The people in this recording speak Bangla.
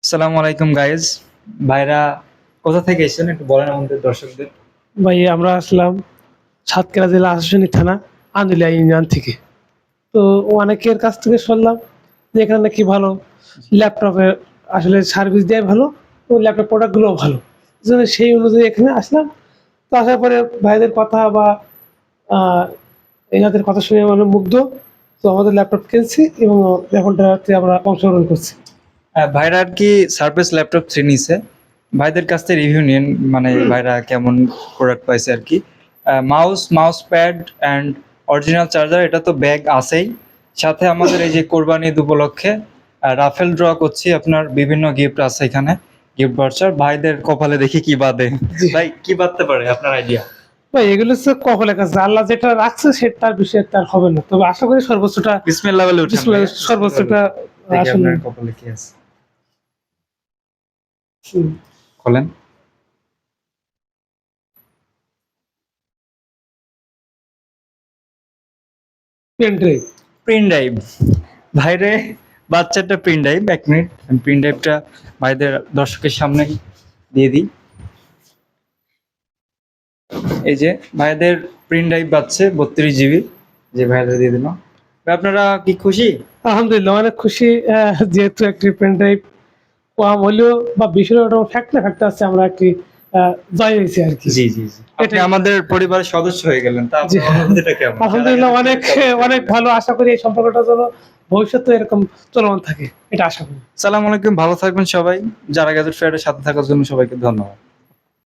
আসসালামু আলাইকুম গাইজ। ভাইরা কোথা থেকে এসেছেন একটু বলেন আমাদের দর্শকদের। ভাই আমরা আসলাম সাতক্ষীরা জেলা আশুগঞ্জ থানা আন্দুলিয়া ইউনিয়ন থেকে। তো অনেকের কাছ থেকে শুনলাম যে এখানে নাকি ভালো ল্যাপটপের আসলে সার্ভিস দেয় ভালো, তো ল্যাপটপ প্রোডাক্টগুলো ভালো, এই জন্য সেই অনুযায়ী এখানে আসলাম। তো আসার পরে ভাইদের কথা বা আহ, এনাদের কথা শুনে মানে মুগ্ধ। তো আমাদের ল্যাপটপ কিনছি এবং ল্যাপটপটাতে আমরা অংশগ্রহণ করছি। ভাইরা আর কি সার্ভিস ল্যাপটপ 3 নিছে। ভাইদের কাছ থেকে রিভিউ নিন, মানে ভাইরা কেমন প্রোডাক্ট পাইছে আর কি। Mouse pad and original charger, এটা তো ব্যাগ আছেই। সাথে আমাদের এই যে কোরবানি ঈদ উপলক্ষে রাফেল ড্র করছি, আপনার বিভিন্ন গিফট আছে এখানে, গিফট ভাউচার। ভাইদের কপালে দেখি কি বাদে। জি ভাই কি বাদতে পারে আপনার আইডিয়া? ভাই, এগুলো হচ্ছে কপালের কাছে, আল্লাহ যেটা রাখছে সেটার বিষয়ে তার হবে না, তবে আশা করি সর্বোচ্চটা বিসমিল্লাহ বলে উঠেন ভাই। সর্বোচ্চটা দেখি আসলে আপনার কপালে কি আছে, খোলেন। Pen drive. প্রিন্ট ড্রাইভ, ভাইরে বাচ্চাটা প্রিন্ট ড্রাইভ। 1 মিনিট, আমি প্রিন্ট ড্রাইভটা ভাইদের দর্শকের সামনে দিয়ে দিই। এই যে ভাইদের প্রিন্ট ড্রাইভ পাচ্ছে 32 GB, যে ভাইদের দিয়ে দিলাম। ভাই আপনারা কি খুশি? আলহামদুলিল্লাহ অনেক খুশি। যেহেতু একটি পেন ড্রাইভ কম হলেও বা বিষয়টা ফ্যাক্ট না ফ্যাক্ট আছে, আমরা একটি জয় হয়েছি আর কি। জি জি জি, আপনি আমাদের পরিবারের সদস্য হয়ে গেলেন, তা জি, আপনার অনুভূতিটা কেমন? আলহামদুলিল্লাহ অনেক অনেক ভালো। আশা করি এই সম্পর্কটা যেন ভবিষ্যতে এরকম চলমান থাকে, এটা আশা করি। সালাম আলাইকুম, ভালো থাকবেন সবাই। যারা গ্যাজেট ফেয়ারের সাথে থাকার জন্য সবাইকে ধন্যবাদ।